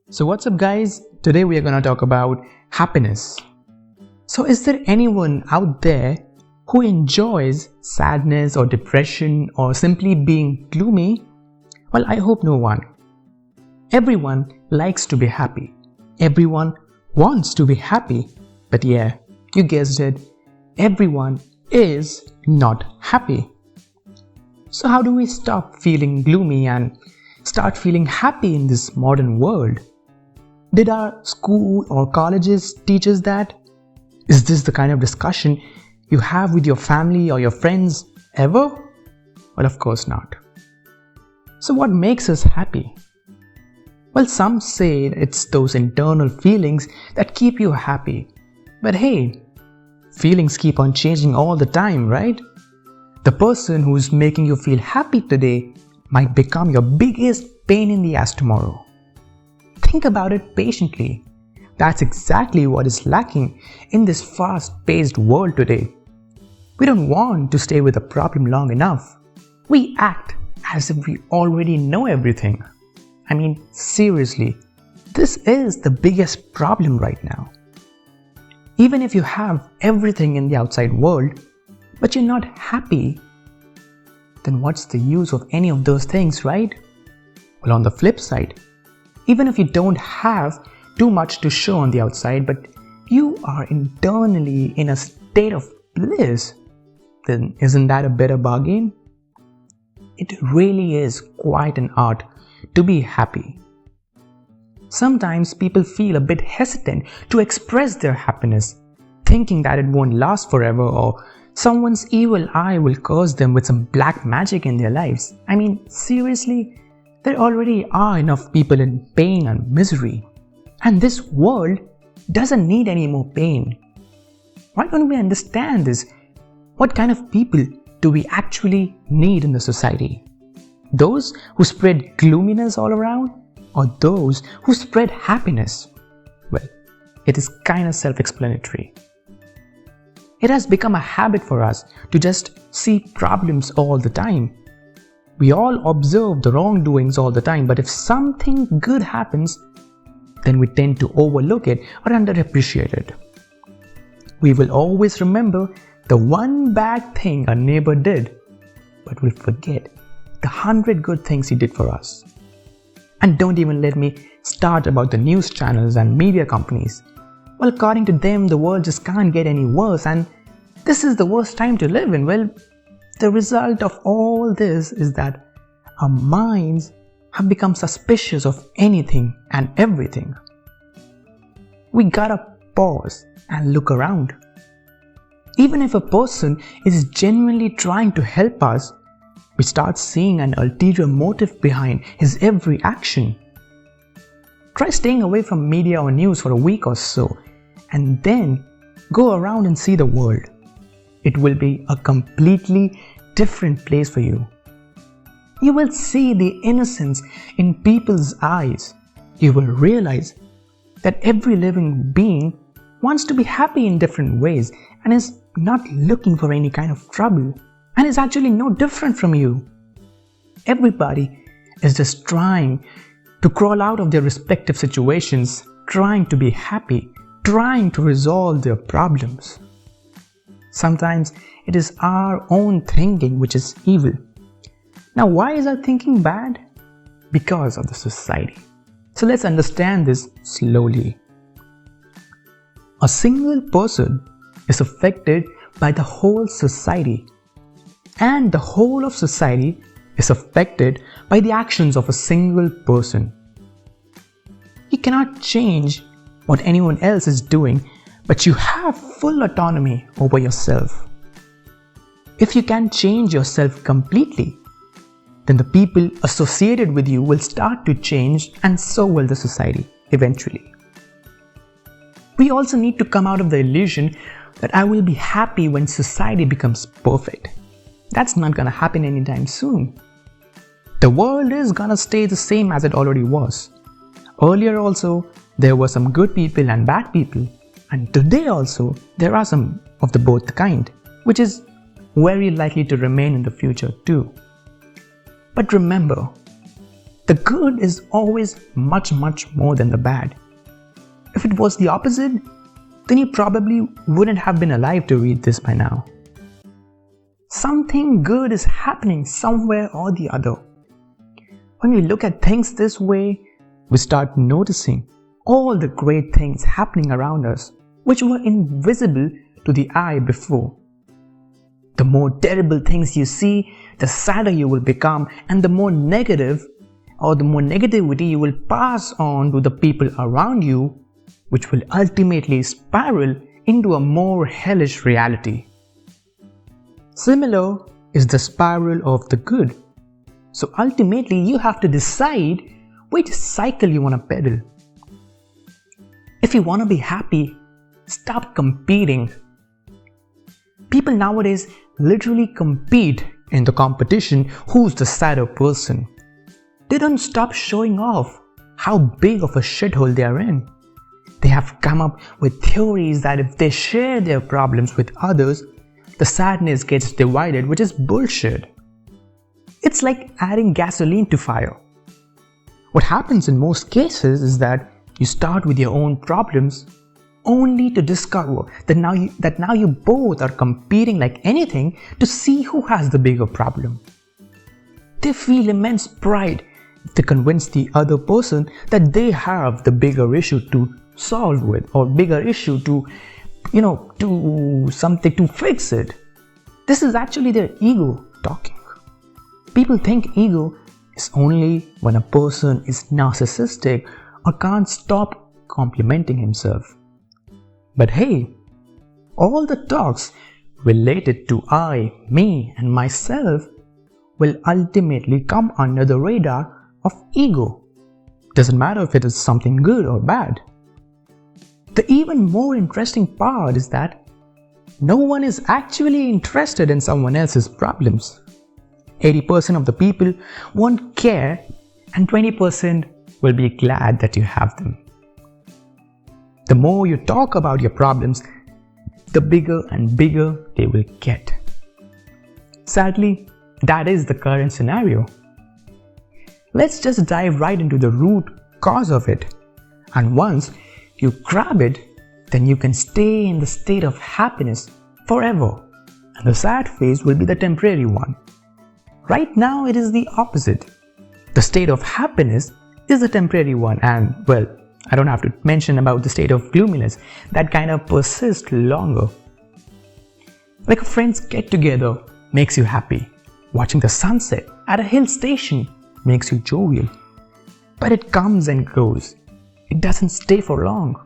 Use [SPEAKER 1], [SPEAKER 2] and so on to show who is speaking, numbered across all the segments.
[SPEAKER 1] So what's up guys? Today we are going to talk about happiness. So is there anyone out there who enjoys sadness or depression or simply being gloomy? Well, I hope no one. Everyone likes to be happy. Everyone wants to be happy. But yeah, you guessed it, everyone is not happy. So how do we stop feeling gloomy and start feeling happy in this modern world? Did our school or colleges teach us that? Is this the kind of discussion you have with your family or your friends ever? Well, of course not. So what makes us happy? Well, some say it's those internal feelings that keep you happy. But hey, feelings keep on changing all the time, right? The person who's making you feel happy today might become your biggest pain in the ass tomorrow. Think about it patiently. That's exactly what is lacking in this fast-paced world today. We don't want to stay with a problem long enough. We act as if we already know everything. I mean, seriously, this is the biggest problem right now. Even if you have everything in the outside world, but you're not happy, then what's the use of any of those things, right? Well, on the flip side, even if you don't have too much to show on the outside, but you are internally in a state of bliss, then isn't that a better bargain? It really is quite an art to be happy. Sometimes people feel a bit hesitant to express their happiness, thinking that it won't last forever or someone's evil eye will curse them with some black magic in their lives. I mean, seriously, there already are enough people in pain and misery. And this world doesn't need any more pain. Why don't we understand this? What kind of people do we actually need in the society? Those who spread gloominess all around, or those who spread happiness? Well, it is kind of self-explanatory. It has become a habit for us to just see problems all the time. We all observe the wrongdoings all the time, but if something good happens, then we tend to overlook it or underappreciate it. We will always remember the one bad thing our neighbor did, but we'll forget the 100 good things he did for us. And don't even let me start about the news channels and media companies. Well, according to them, the world just can't get any worse and this is the worst time to live in. Well, the result of all this is that our minds have become suspicious of anything and everything. We gotta pause and look around. Even if a person is genuinely trying to help us, we start seeing an ulterior motive behind his every action. Try staying away from media or news for a week or so, and then go around and see the world. It will be a completely different place for you. You will see the innocence in people's eyes. You will realize that every living being wants to be happy in different ways and is not looking for any kind of trouble and is actually no different from you. Everybody is just trying to crawl out of their respective situations, trying to be happy, trying to resolve their problems. Sometimes it is our own thinking which is evil. Now, why is our thinking bad? Because of the society. So let's understand this slowly. A single person is affected by the whole society, and the whole of society is affected by the actions of a single person. You cannot change what anyone else is doing, but you have full autonomy over yourself. If you can change yourself completely, then the people associated with you will start to change, and so will the society eventually. We also need to come out of the illusion that I will be happy when society becomes perfect. That's not gonna happen anytime soon. The world is gonna stay the same as it already was. Earlier also, there were some good people and bad people, and today also, there are some of the both kind, which is very likely to remain in the future too. But remember, The good is always much more than the bad. If it was the opposite, then you probably wouldn't have been alive to read this by now. Something good is happening somewhere or the other. When we look at things this way, we start noticing all the great things happening around us, which were invisible to the eye before. The more terrible things you see, the sadder you will become, and the more negativity you will pass on to the people around you, which will ultimately spiral into a more hellish reality. Similar is the spiral of the good. So ultimately, you have to decide which cycle you want to pedal. If you want to be happy, stop competing. People nowadays literally compete in the competition who's the sadder person. They don't stop showing off how big of a shithole they are in. They have come up with theories that if they share their problems with others, the sadness gets divided, which is bullshit. It's like adding gasoline to fire. What happens in most cases is that you start with your own problems only to discover that now you both are competing like anything to see who has the bigger problem. They feel immense pride if they convince the other person that they have the bigger issue to solve with, or bigger issue to something to fix it. This is actually their ego talking. People think ego is only when a person is narcissistic or can't stop complimenting himself. But hey, all the talks related to I, me and myself will ultimately come under the radar of ego. Doesn't matter if it is something good or bad. The even more interesting part is that no one is actually interested in someone else's problems. 80% of the people won't care, and 20% will be glad that you have them. The more you talk about your problems, the bigger and bigger they will get. Sadly, that is the current scenario. Let's just dive right into the root cause of it. And once you grab it, then you can stay in the state of happiness forever. And the sad phase will be the temporary one. Right now, it is the opposite. The state of happiness is the temporary one, and well, I don't have to mention about the state of gloominess that kind of persists longer. Like a friend's get together makes you happy. Watching the sunset at a hill station makes you jovial. But it comes and goes. It doesn't stay for long.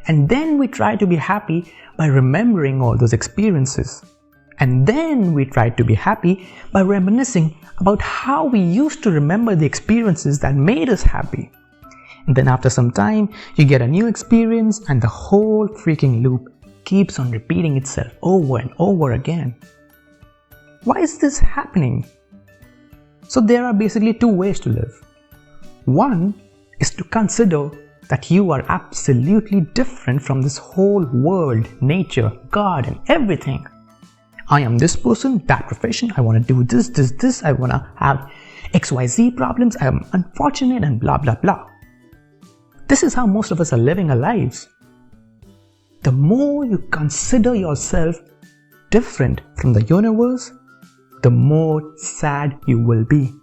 [SPEAKER 1] And then we try to be happy by remembering all those experiences. And then we try to be happy by reminiscing about how we used to remember the experiences that made us happy. And then after some time, you get a new experience and the whole freaking loop keeps on repeating itself over and over again. Why is this happening? So there are basically two ways to live. One is to consider that you are absolutely different from this whole world, nature, God and everything. I am this person, that profession, I want to do this, I want to have XYZ problems, I am unfortunate and blah blah blah. This is how most of us are living our lives. The more you consider yourself different from the universe, the more sad you will be.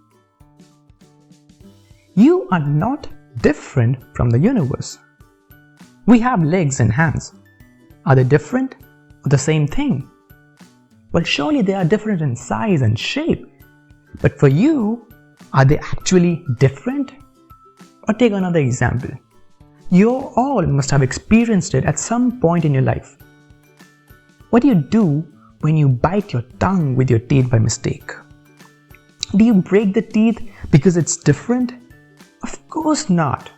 [SPEAKER 1] You are not different from the universe. We have legs and hands. Are they different or the same thing? Well, surely they are different in size and shape. But for you, are they actually different? Or take another example. You all must have experienced it at some point in your life. What do you do when you bite your tongue with your teeth by mistake? Do you break the teeth because it's different? Of course not.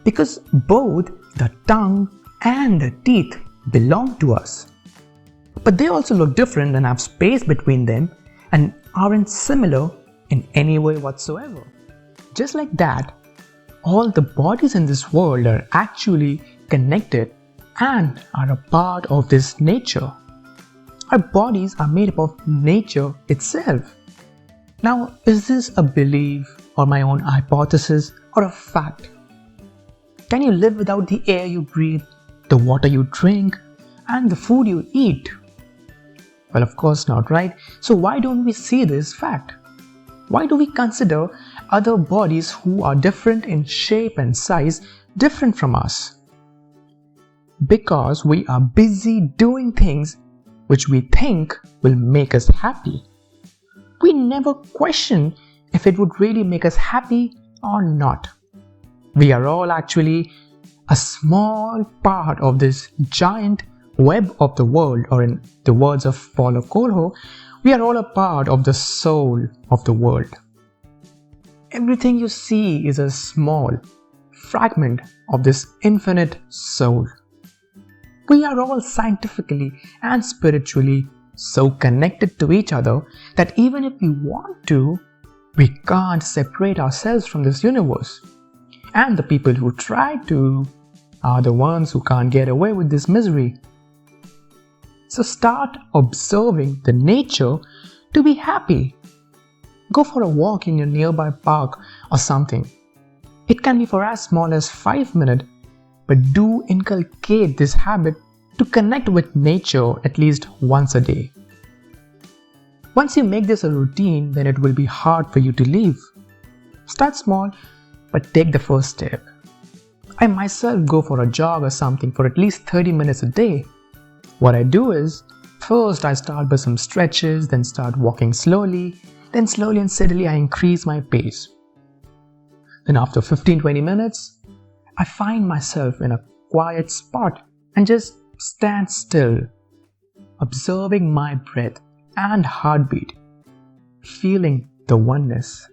[SPEAKER 1] Because both the tongue and the teeth belong to us. But they also look different and have space between them and aren't similar in any way whatsoever. Just like that, all the bodies in this world are actually connected and are a part of this nature. Our bodies are made up of nature itself. Now, is this a belief or my own hypothesis or a fact? Can you live without the air you breathe, the water you drink, and the food you eat? Well, of course not, right? So why don't we see this fact? Why do we consider other bodies who are different in shape and size different from us? Because we are busy doing things which we think will make us happy. We never question if it would really make us happy or not. We are all actually a small part of this giant web of the world, or in the words of Paulo Coelho, we are all a part of the soul of the world. Everything you see is a small fragment of this infinite soul. We are all scientifically and spiritually so connected to each other that even if we want to, we can't separate ourselves from this universe. And the people who try to are the ones who can't get away with this misery. So start observing the nature to be happy. Go for a walk in your nearby park or something. It can be for as small as 5 minutes, but do inculcate this habit to connect with nature at least once a day. Once you make this a routine, then it will be hard for you to leave. Start small, but take the first step. I myself go for a jog or something for at least 30 minutes a day. What I do is, first I start by some stretches, then start walking slowly, then slowly and steadily I increase my pace. Then after 15-20 minutes, I find myself in a quiet spot and just stand still, observing my breath and heartbeat, feeling the oneness.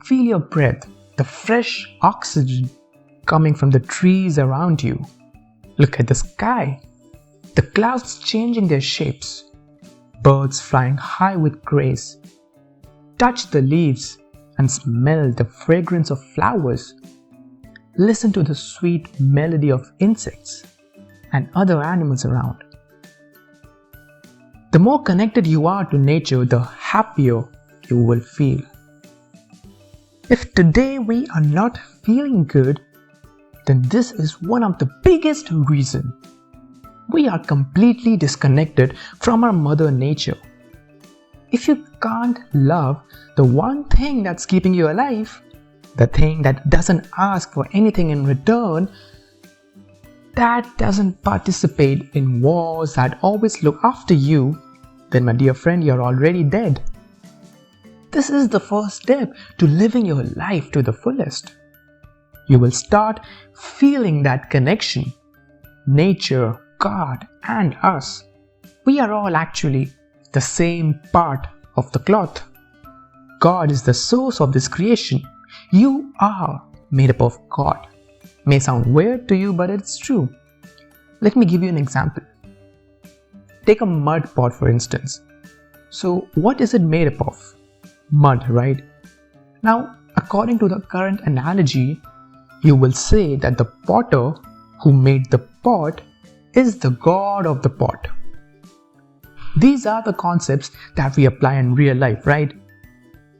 [SPEAKER 1] Feel your breath, the fresh oxygen coming from the trees around you. Look at the sky, the clouds changing their shapes, birds flying high with grace. Touch the leaves and smell the fragrance of flowers. Listen to the sweet melody of insects and other animals around. The more connected you are to nature, the happier you will feel. If today we are not feeling good, then this is one of the biggest reasons. We are completely disconnected from our mother nature. If you can't love the one thing that's keeping you alive, the thing that doesn't ask for anything in return, that doesn't participate in wars, that always look after you, then my dear friend, you're already dead. This is the first step to living your life to the fullest. You will start feeling that connection. Nature, God, and us. We are all actually the same part of the cloth. God is the source of this creation. You are made up of God. May sound weird to you, but it's true. Let me give you an example. Take a mud pot, for instance. So what is it made up of? Mud, right? Now, according to the current analogy, you will say that the potter who made the pot is the god of the pot. These are the concepts that we apply in real life, right?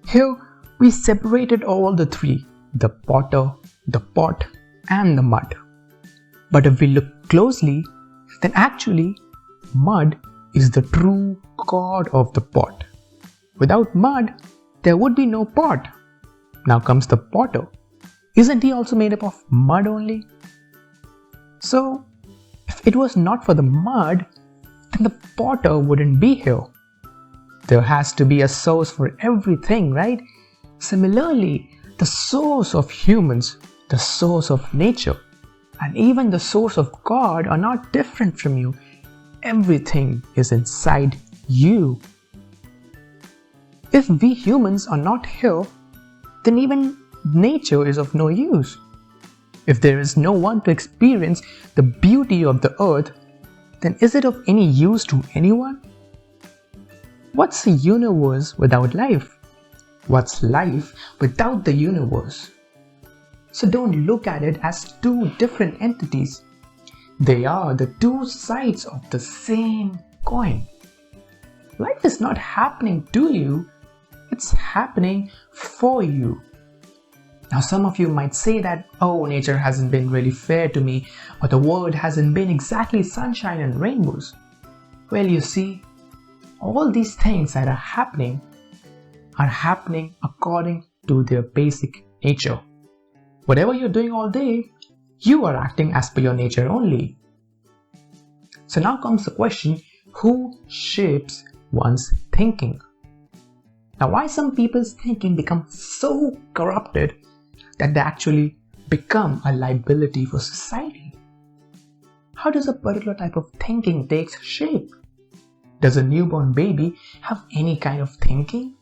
[SPEAKER 1] Here, we separated all the three, the potter, the pot, and the mud. But if we look closely, then actually, mud is the true god of the pot. Without mud, there would be no pot. Now comes the potter. Isn't he also made up of mud only? So, if it was not for the mud, then the potter wouldn't be here. There has to be a source for everything, right? Similarly, the source of humans, the source of nature, and even the source of God are not different from you. Everything is inside you. If we humans are not here, then even nature is of no use. If there is no one to experience the beauty of the earth, then is it of any use to anyone? What's a universe without life? What's life without the universe? So don't look at it as two different entities. They are the two sides of the same coin. Life is not happening to you, It's happening for you. Now, some of you might say that, oh, nature hasn't been really fair to me, or the world hasn't been exactly sunshine and rainbows. Well, you see, all these things that are happening according to their basic nature. Whatever you're doing all day, you are acting as per your nature only. So now comes the question, who shapes one's thinking? Now, why some people's thinking becomes so corrupted that they actually become a liability for society? How does a particular type of thinking takes shape? Does a newborn baby have any kind of thinking?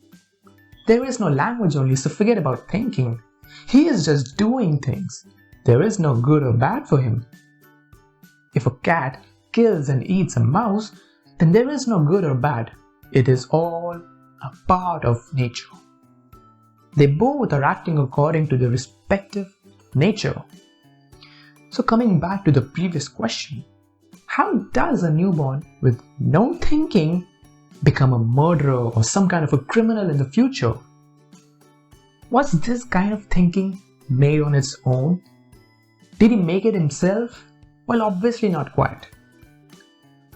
[SPEAKER 1] There is no language only, so forget about thinking. He is just doing things. There is no good or bad for him. If a cat kills and eats a mouse, then there is no good or bad. It is all a part of nature. They both are acting according to their respective nature. So coming back to the previous question, how does a newborn with no thinking become a murderer or some kind of a criminal in the future? Was this kind of thinking made on its own? Did he make it himself? Well, obviously not quite.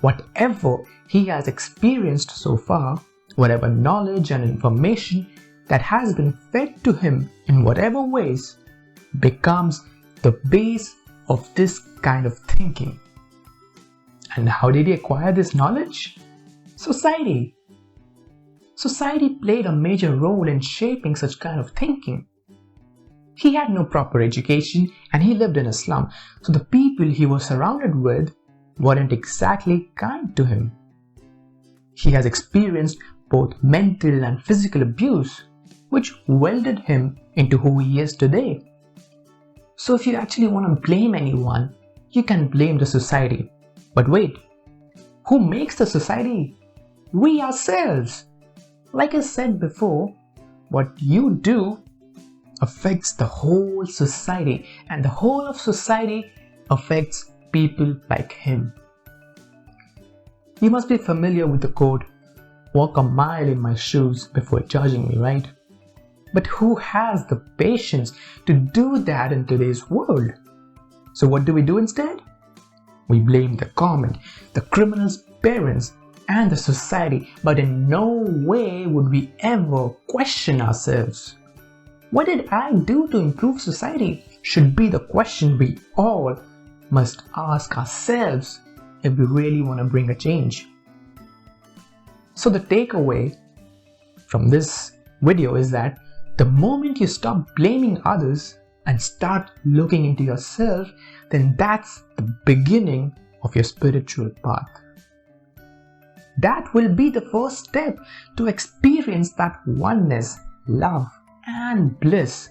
[SPEAKER 1] Whatever he has experienced so far, whatever knowledge and information that has been fed to him in whatever ways, becomes the base of this kind of thinking. And how did he acquire this knowledge? Society. Society played a major role in shaping such kind of thinking. He had no proper education and he lived in a slum, so the people he was surrounded with weren't exactly kind to him. He has experienced both mental and physical abuse, which welded him into who he is today. So if you actually want to blame anyone, you can blame the society. But wait, who makes the society? We ourselves. Like I said before, what you do affects the whole society, and the whole of society affects people like him. You must be familiar with the quote, "Walk a mile in my shoes before judging me," right? But who has the patience to do that in today's world? So what do we do instead? We blame the government, the criminal's parents, and the society, but in no way would we ever question ourselves. What did I do to improve society? Should be the question we all must ask ourselves if we really want to bring a change. So the takeaway from this video is that the moment you stop blaming others and start looking into yourself, then that's the beginning of your spiritual path. That will be the first step to experience that oneness, love, and bliss.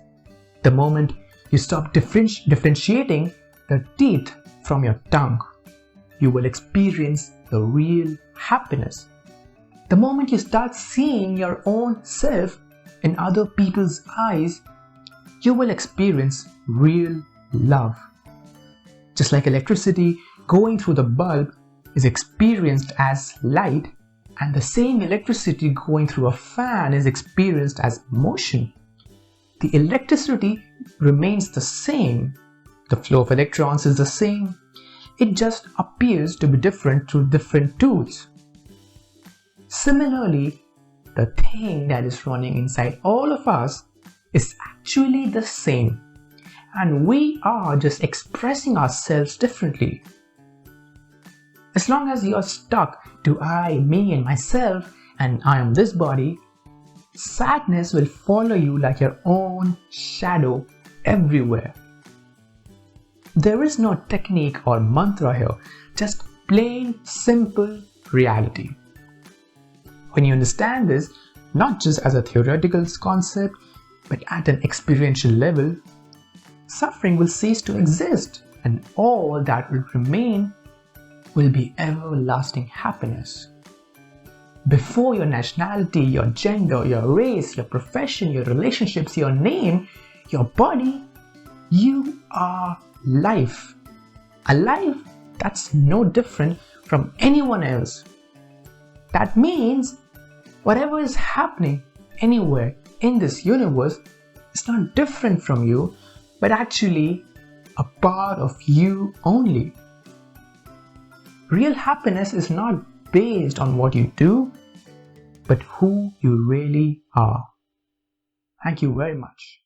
[SPEAKER 1] The moment you stop differentiating the teeth from your tongue, you will experience the real happiness. The moment you start seeing your own self in other people's eyes, you will experience real love. Just like electricity going through the bulb is experienced as light, and the same electricity going through a fan is experienced as motion. The electricity remains the same. The flow of electrons is the same. It just appears to be different through different tools. Similarly, the thing that is running inside all of us is actually the same, and we are just expressing ourselves differently. As long as you're stuck to I, me, and myself, and I am this body, sadness will follow you like your own shadow everywhere. There is no technique or mantra here, just plain simple reality. When you understand this, not just as a theoretical concept, but at an experiential level, suffering will cease to exist, and all that will remain will be everlasting happiness. Before your nationality, your gender, your race, your profession, your relationships, your name, your body, you are life. A life that's no different from anyone else. That means whatever is happening anywhere in this universe is not different from you, but actually a part of you only. Real happiness is not based on what you do, but who you really are. Thank you very much.